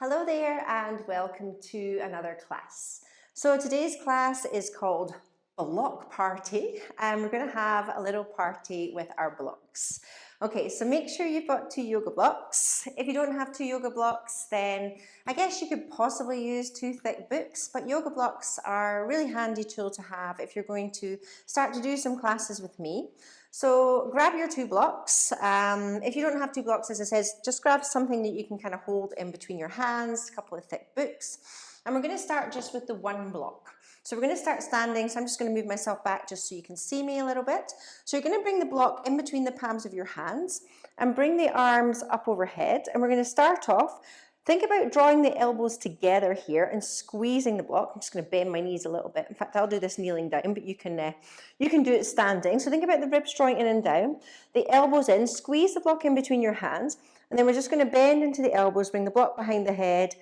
Hello there and welcome to another class. So today's class is called Block Party and we're going to have a little party with our blocks. Okay, so make sure you've got 2 yoga blocks. If you don't have 2 yoga blocks, then I guess you could possibly use 2 thick books, but yoga blocks are a really handy tool to have if you're going to start to do some classes with me. So grab your 2 blocks. If you don't have 2 blocks, as I said, just grab something that you can kind of hold in between your hands, a couple of thick books. And we're going to start just with the 1 block. So we're going to start standing, so I'm just going to move myself back just so you can see me a little bit. So you're going to bring the block in between the palms of your hands and bring the arms up overhead. And we're going to start off. Think about drawing the elbows together here and squeezing the block. I'm just going to bend my knees a little bit. In fact, I'll do this kneeling down, but you can do it standing. So think about the ribs drawing in and down, the elbows in, squeeze the block in between your hands, and then we're just going to bend into the elbows, bring the block behind the head,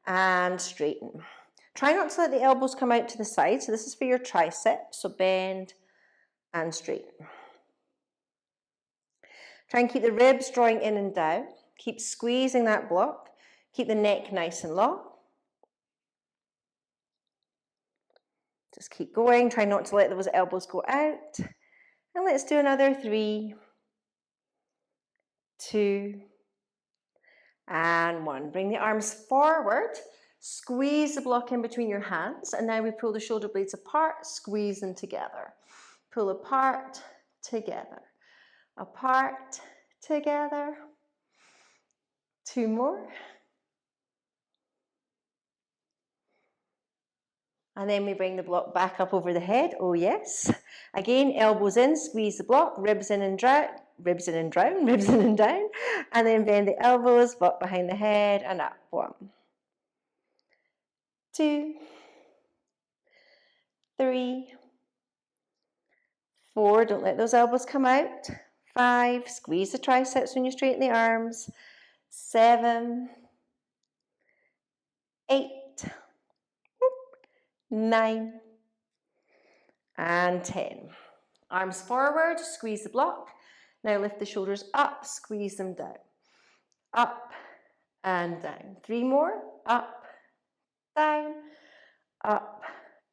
and straighten. Try not to let the elbows come out to the side. So this is for your triceps. So bend and straighten. Try and keep the ribs drawing in and down. Keep squeezing that block. Keep the neck nice and long. Just keep going. Try not to let those elbows go out. And let's do another 3, 2, and 1. Bring the arms forward. Squeeze the block in between your hands. And now we pull the shoulder blades apart. Squeeze them together. Pull apart, together. Apart, together. 2 more. And then we bring the block back up over the head. Oh yes. Again, elbows in, squeeze the block, ribs in and down, ribs in and down, ribs in and down. And then bend the elbows, block behind the head and up. 1, 2, 3, 4. Don't let those elbows come out. 5. Squeeze the triceps when you straighten the arms. 7, 8, 9, and 10. Arms forward, squeeze the block. Now lift the shoulders up, squeeze them down. Up and down. 3 more. Up, down, up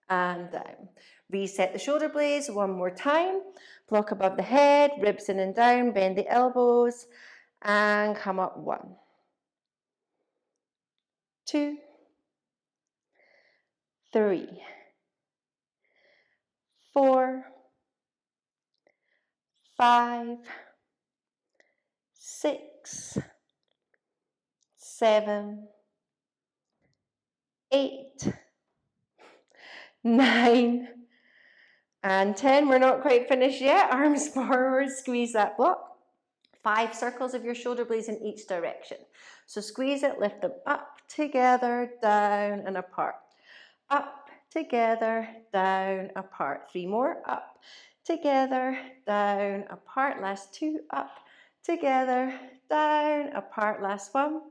and down. Reset the shoulder blades 1 more time. Block above the head, ribs in and down, bend the elbows, and come up. 1, 2, 3, 4, 5, 6, 7, 8, 9, and 10. We're not quite finished yet. Arms forward, squeeze that block. 5 circles of your shoulder blades in each direction. So squeeze it, lift them up, together, down, and apart. Up, together, down, apart. 3 more. Up, together, down, apart. Last 2. Up, together, down, apart. Last 1.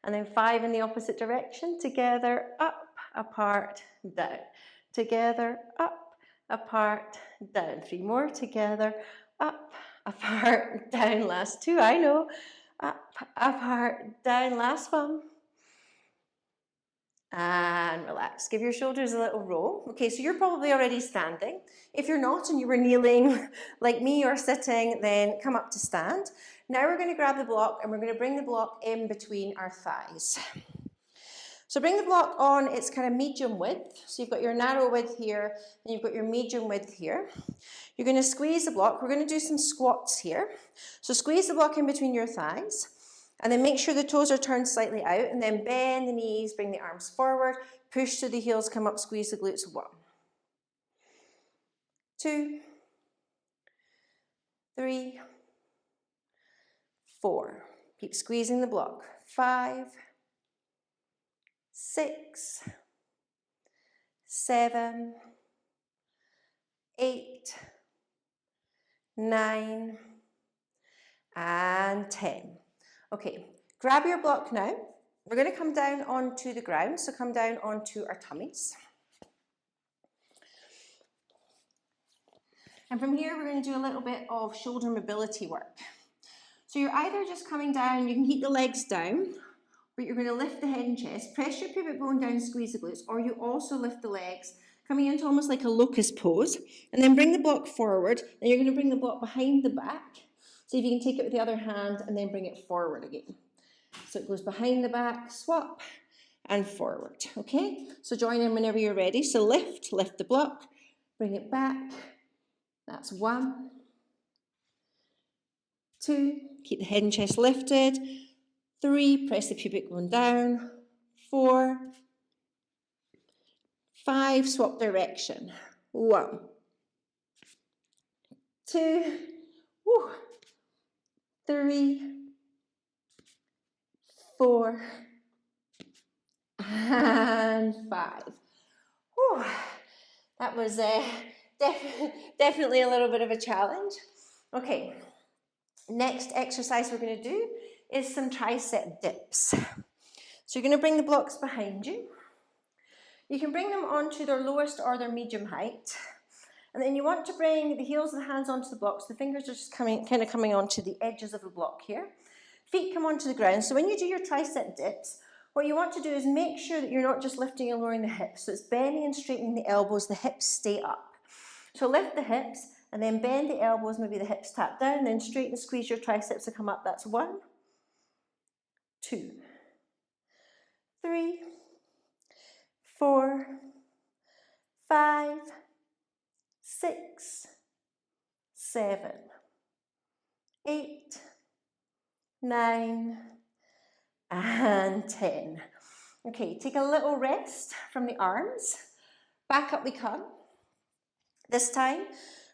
And then 5 in the opposite direction. Together, up, apart, down. Together, up, apart, down. 3 more. Together, up, apart, down. Last 2. I know. Up, apart, down. Last 1. And relax. Give your shoulders a little roll. Okay, so you're probably already standing. If you're not and you were kneeling like me or sitting, then come up to stand. Now we're going to grab the block and we're going to bring the block in between our thighs. So bring the block on its kind of medium width. So you've got your narrow width here and you've got your medium width here. You're going to squeeze the block. We're going to do some squats here. So squeeze the block in between your thighs. And then make sure the toes are turned slightly out and then bend the knees, bring the arms forward, push to the heels, come up, squeeze the glutes. 1, 2, 3, 4. Keep squeezing the block. 5, 6, 7, 8, 9, and 10. Okay, grab your block now. We're going to come down onto the ground, so come down onto our tummies. And from here, we're going to do a little bit of shoulder mobility work. So you're either just coming down, you can keep the legs down, but you're going to lift the head and chest, press your pubic bone down, squeeze the glutes, or you also lift the legs, coming into almost like a locust pose, and then bring the block forward. Then you're going to bring the block behind the back. So if you can take it with the other hand and then bring it forward again. So it goes behind the back, swap, and forward, okay? So join in whenever you're ready. So lift the block, bring it back. That's 1, 2, keep the head and chest lifted. 3, press the pubic bone down. 4, 5, swap direction. 1, 2, 3, 4, and 5. Whew. That was definitely a little bit of a challenge. Okay, next exercise we're going to do is some tricep dips. So you're going to bring the blocks behind you. You can bring them onto their lowest or their medium height. And then you want to bring the heels of the hands onto the blocks. The fingers are just kind of coming onto the edges of the block here. Feet come onto the ground. So when you do your tricep dips, what you want to do is make sure that you're not just lifting and lowering the hips. So it's bending and straightening the elbows, the hips stay up. So lift the hips and then bend the elbows, maybe the hips tap down, then straighten and squeeze your triceps to come up. That's 1, 2, 3, 4, 5, 6, 7, 8, 9, and 10. Okay, take a little rest from the arms. Back up we come. This time,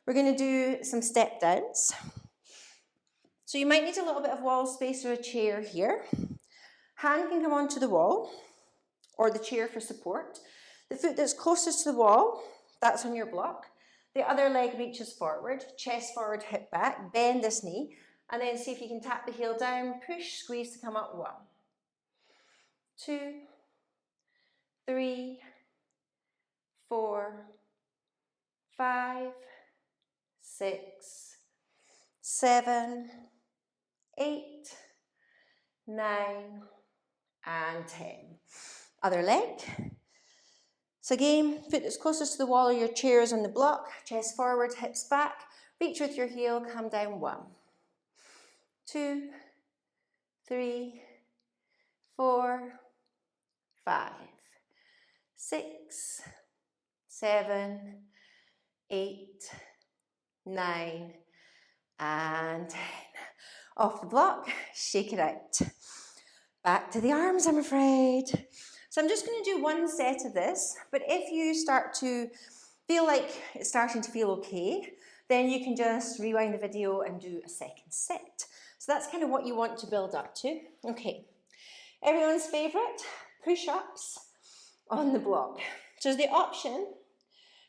we're going to do some step downs. So you might need a little bit of wall space or a chair here. Hand can come onto the wall or the chair for support. The foot that's closest to the wall, that's on your block. The other leg reaches forward, chest forward, hip back, bend this knee, and then see if you can tap the heel down, push, squeeze to come up. 1, 2, 3, 4, 5, 6, 7, 8, 9, and 10. Other leg. So again, foot that's closest to the wall or your chair is on the block, chest forward, hips back, reach with your heel, come down. 1, 2, 3, 4, 5, 6, 7, 8, 9, and 10. Off the block, shake it out. Back to the arms, I'm afraid. So I'm just going to do one set of this, but if you start to feel like it's starting to feel okay, then you can just rewind the video and do a second set. So that's kind of what you want to build up to. Okay, everyone's favorite, push-ups on the block. So there's the option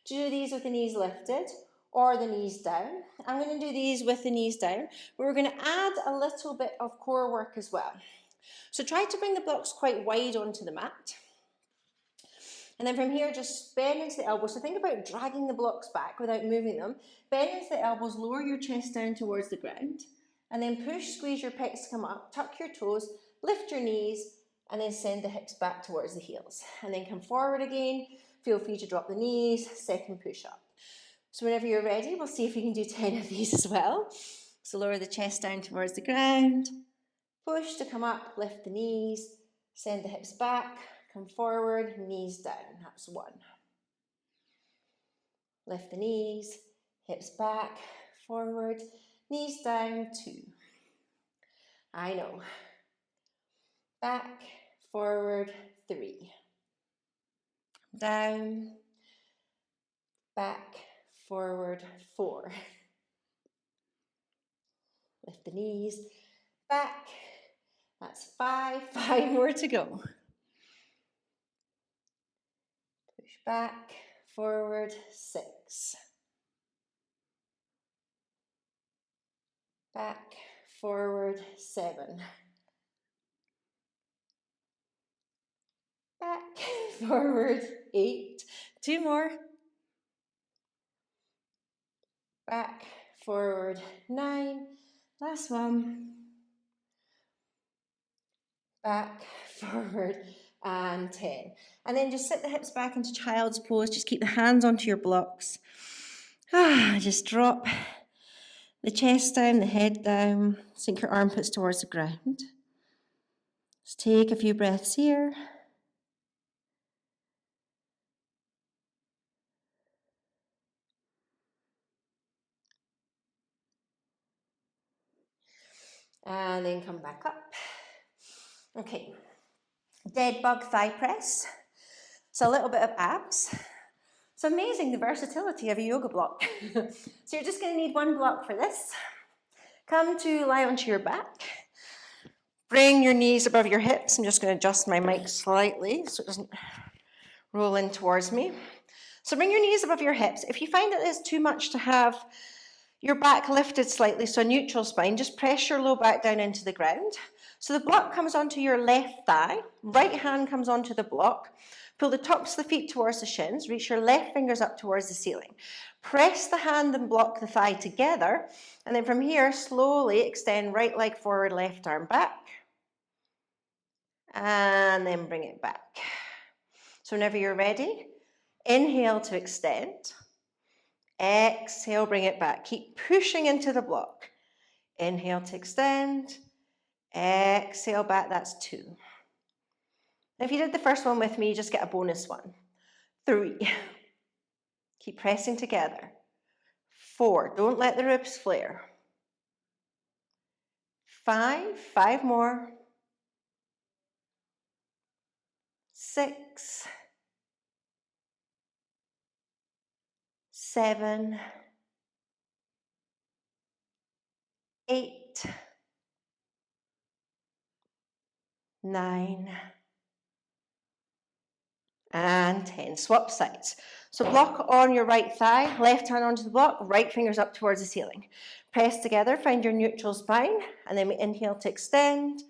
to do these with the knees lifted or the knees down. I'm going to do these with the knees down, but we're going to add a little bit of core work as well. So try to bring the blocks quite wide onto the mat. And then from here, just bend into the elbows. So think about dragging the blocks back without moving them. Bend into the elbows, lower your chest down towards the ground. And then push, squeeze your pecs to come up, tuck your toes, lift your knees, and then send the hips back towards the heels. And then come forward again. Feel free to drop the knees, second push up. So whenever you're ready, we'll see if we can do 10 of these as well. So lower the chest down towards the ground. Push to come up, lift the knees, send the hips back, come forward, knees down. That's 1. Lift the knees, hips back, forward, knees down. 2. I know. Back, forward, 3. Down, back, forward, 4. Lift the knees, back. That's 5. 5 more to go. Push back, forward, 6. Back, forward, 7. Back, forward, 8. 2 more. Back, forward, 9. Last one. Back, forward, and 10. And then just sit the hips back into child's pose. Just keep the hands onto your blocks. Just drop the chest down, the head down. Sink your armpits towards the ground. Just take a few breaths here. And then come back up. Okay, dead bug thigh press. So a little bit of abs. It's amazing the versatility of a yoga block. So you're just going to need one block for this. Come to lie onto your back. Bring your knees above your hips. I'm just going to adjust my mic slightly so it doesn't roll in towards me. So bring your knees above your hips. If you find that it's too much to have your back lifted slightly, so a neutral spine, just press your low back down into the ground. So the block comes onto your left thigh, right hand comes onto the block. Pull the tops of the feet towards the shins, reach your left fingers up towards the ceiling. Press the hand and block the thigh together, and then from here, slowly extend right leg forward, left arm back, and then bring it back. So whenever you're ready, inhale to extend, exhale, bring it back. Keep pushing into the block. Inhale to extend, exhale back, that's 2. If you did the first one with me, you just get a bonus one. 3. Keep pressing together. 4. Don't let the ribs flare. 5. 5 more. 6. 7. 8. 9. And 10. Swap sides. So block on your right thigh, left hand onto the block, right fingers up towards the ceiling. Press together, find your neutral spine, and then we inhale to extend.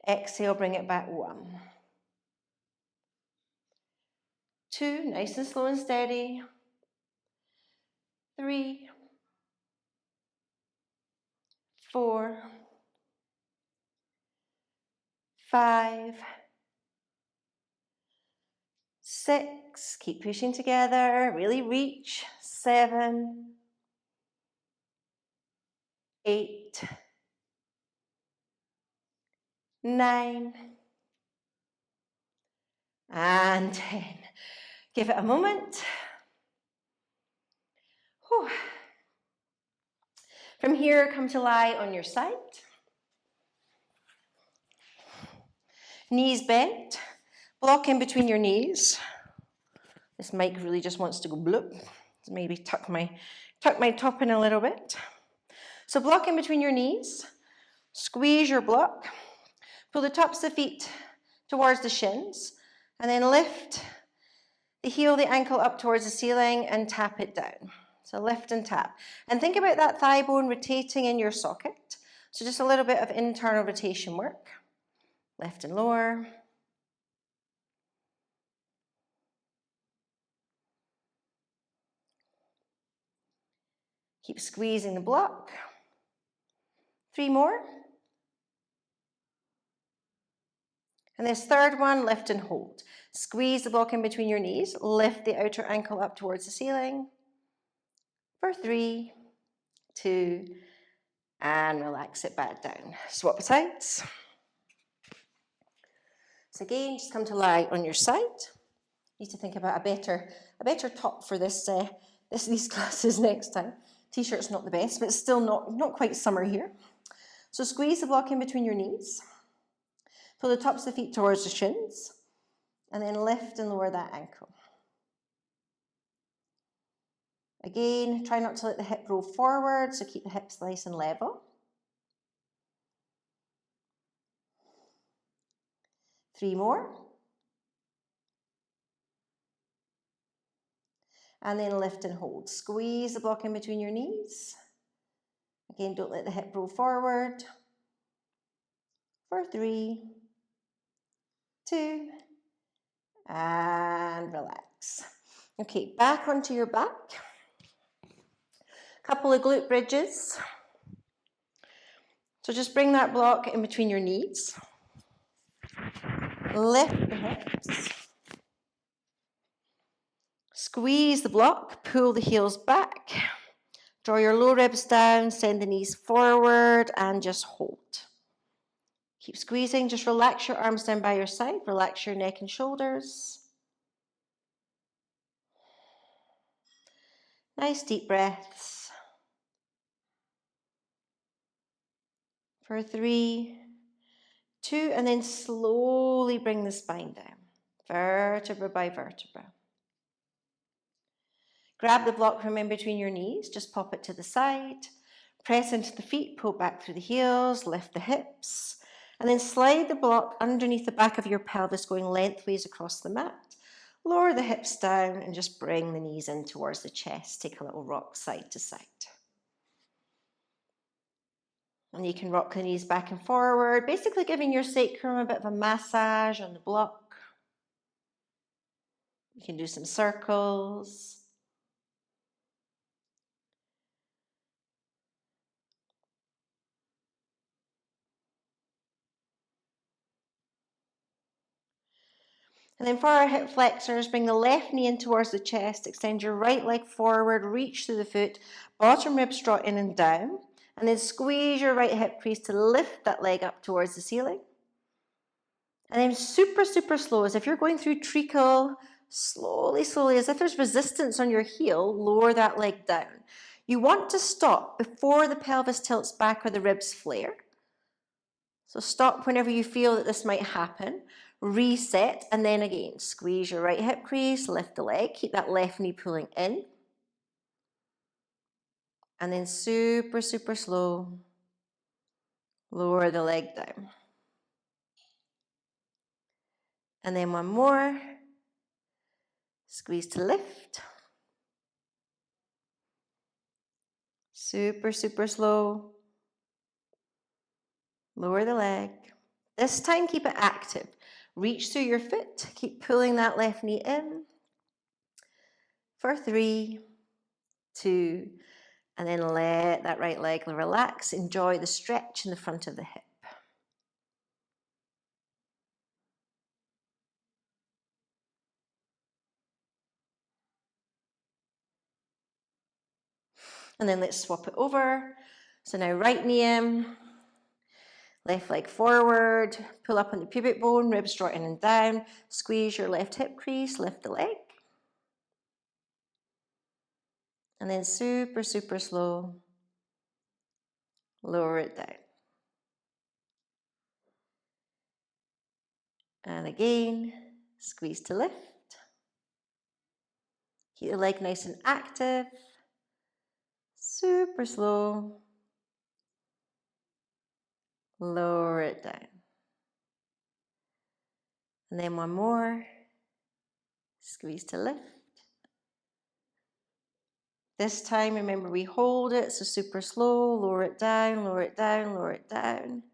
Exhale, bring it back. 1. 2, nice and slow and steady. 3. 4. 5. 6, keep pushing together, really reach. 7. 8. 9. And 10. Give it a moment. Whew. From here, come to lie on your side. Knees bent, block in between your knees. This mic really just wants to go bloop. So maybe tuck my top in a little bit. So block in between your knees, squeeze your block, pull the tops of the feet towards the shins, and then lift the heel, the ankle up towards the ceiling and tap it down. So lift and tap. And think about that thigh bone rotating in your socket. So just a little bit of internal rotation work. Lift and lower. Keep squeezing the block. 3 more. And this third one, lift and hold. Squeeze the block in between your knees. Lift the outer ankle up towards the ceiling. For 3, 2, and relax it back down. Swap sides. So again, just come to lie on your side. You need to think about a better top for these classes next time. T-shirt's not the best, but it's still not quite summer here. So squeeze the block in between your knees. Pull the tops of the feet towards the shins, and then lift and lower that ankle. Again, try not to let the hip roll forward, so keep the hips nice and level. 3 more. And then lift and hold. Squeeze the block in between your knees. Again, don't let the hip roll forward. For 3, 2, and relax. Okay, back onto your back. Couple of glute bridges. So just bring that block in between your knees. Lift the hips. Squeeze the block, pull the heels back. Draw your low ribs down, send the knees forward, and just hold. Keep squeezing, just relax your arms down by your side, relax your neck and shoulders. Nice deep breaths. For 3, 2, and then slowly bring the spine down, vertebra by vertebra. Grab the block from in between your knees, just pop it to the side, press into the feet, pull back through the heels, lift the hips, and then slide the block underneath the back of your pelvis, going lengthways across the mat. Lower the hips down and just bring the knees in towards the chest. Take a little rock side to side. And you can rock the knees back and forward, basically giving your sacrum a bit of a massage on the block. You can do some circles. And then for our hip flexors, bring the left knee in towards the chest, extend your right leg forward, reach through the foot, bottom ribs draw in and down, and then squeeze your right hip crease to lift that leg up towards the ceiling. And then super, super slow, as if you're going through treacle, slowly, slowly, as if there's resistance on your heel, lower that leg down. You want to stop before the pelvis tilts back or the ribs flare. So stop whenever you feel that this might happen. Reset, and then again, squeeze your right hip crease, lift the leg, keep that left knee pulling in. And then super, super slow, lower the leg down. And then one more, squeeze to lift. Super, super slow, lower the leg. This time, keep it active. Reach through your foot, keep pulling that left knee in. For 3, 2, and then let that right leg relax. Enjoy the stretch in the front of the hip. And then let's swap it over. So now right knee in, left leg forward, pull up on the pubic bone, ribs draw in and down, squeeze your left hip crease, lift the leg. And then super, super slow, lower it down. And again, squeeze to lift. Keep the leg nice and active. Super slow. Lower it down. And then one more. Squeeze to lift. This time, remember, we hold it, so super slow. Lower it down, lower it down, lower it down.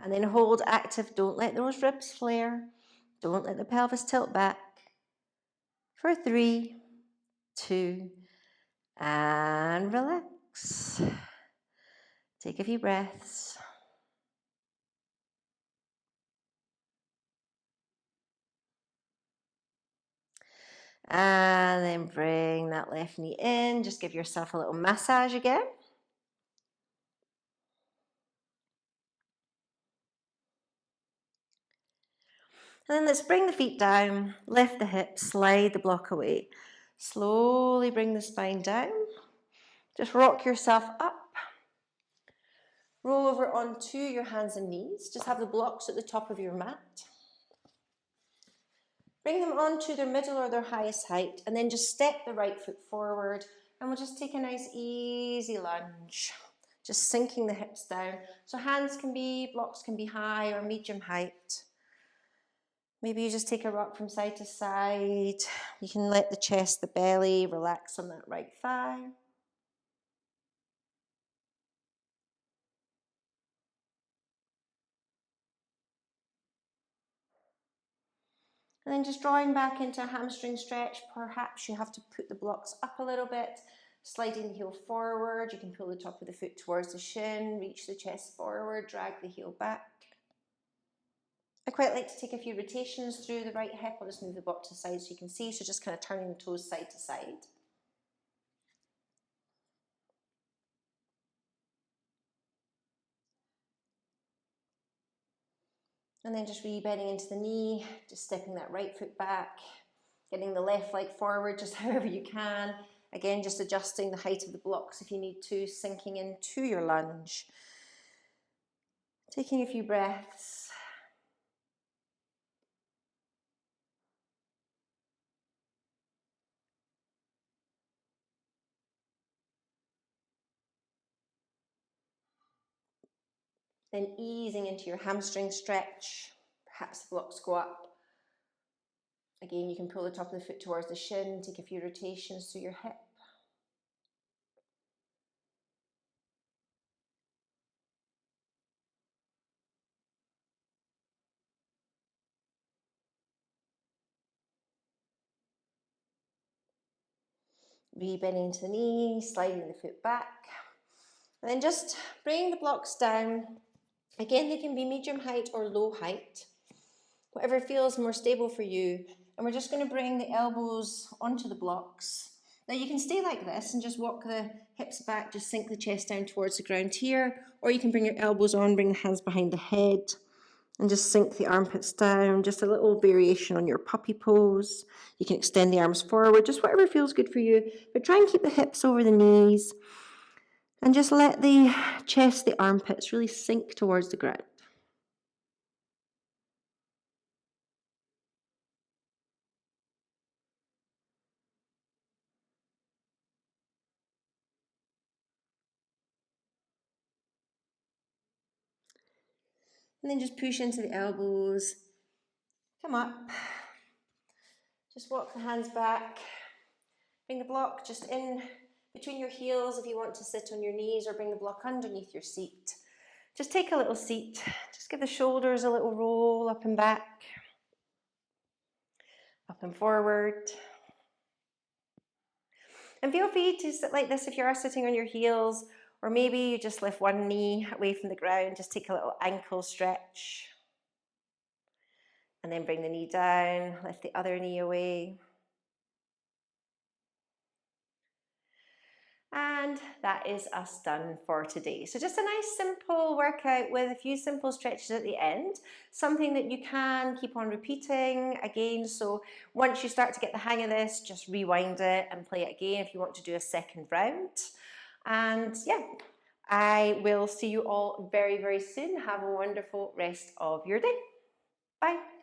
And then hold active. Don't let those ribs flare. Don't let the pelvis tilt back. For 3, 2, and relax. Take a few breaths. And then bring that left knee in. Just give yourself a little massage again. And then let's bring the feet down, lift the hips, slide the block away. Slowly bring the spine down. Just rock yourself up. Roll over onto your hands and knees. Just have the blocks at the top of your mat. Bring them onto their middle or their highest height, and then just step the right foot forward, and we'll just take a nice easy lunge. Just sinking the hips down. So blocks can be high or medium height. Maybe you just take a rock from side to side. You can let the chest, the belly relax on that right thigh. And then just drawing back into a hamstring stretch. Perhaps you have to put the blocks up a little bit, sliding the heel forward. You can pull the top of the foot towards the shin, reach the chest forward, drag the heel back. I quite like to take a few rotations through the right hip. I'll just move the block to the side so you can see. So just kind of turning the toes side to side. And then just re-bending into the knee, just stepping that right foot back, getting the left leg forward just however you can. Again, just adjusting the height of the blocks if you need to, sinking into your lunge. Taking a few breaths. Then easing into your hamstring stretch. Perhaps the blocks go up. Again, you can pull the top of the foot towards the shin, take a few rotations through your hip. Re-bending into the knee, sliding the foot back. And then just bring the blocks down. Again, they can be medium height or low height, whatever feels more stable for you. And we're just going to bring the elbows onto the blocks. Now you can stay like this and just walk the hips back, just sink the chest down towards the ground here, or you can bring your elbows on, bring the hands behind the head, and just sink the armpits down, just a little variation on your puppy pose. You can extend the arms forward, just whatever feels good for you, but try and keep the hips over the knees, and just let the chest, the armpits really sink towards the ground. And then just push into the elbows, come up, just walk the hands back, bring the block just in between your heels if you want to sit on your knees, or bring the block underneath your seat. Just take a little seat, just give the shoulders a little roll up and back, up and forward. And feel free to sit like this if you are sitting on your heels, or maybe you just lift one knee away from the ground, just take a little ankle stretch. And then bring the knee down, lift the other knee away. And that is us done for today. So just a nice simple workout with a few simple stretches at the end, something that you can keep on repeating again. So once you start to get the hang of this, just rewind it and play it again if you want to do a second round. And yeah, I will see you all very, very soon. Have a wonderful rest of your day. Bye.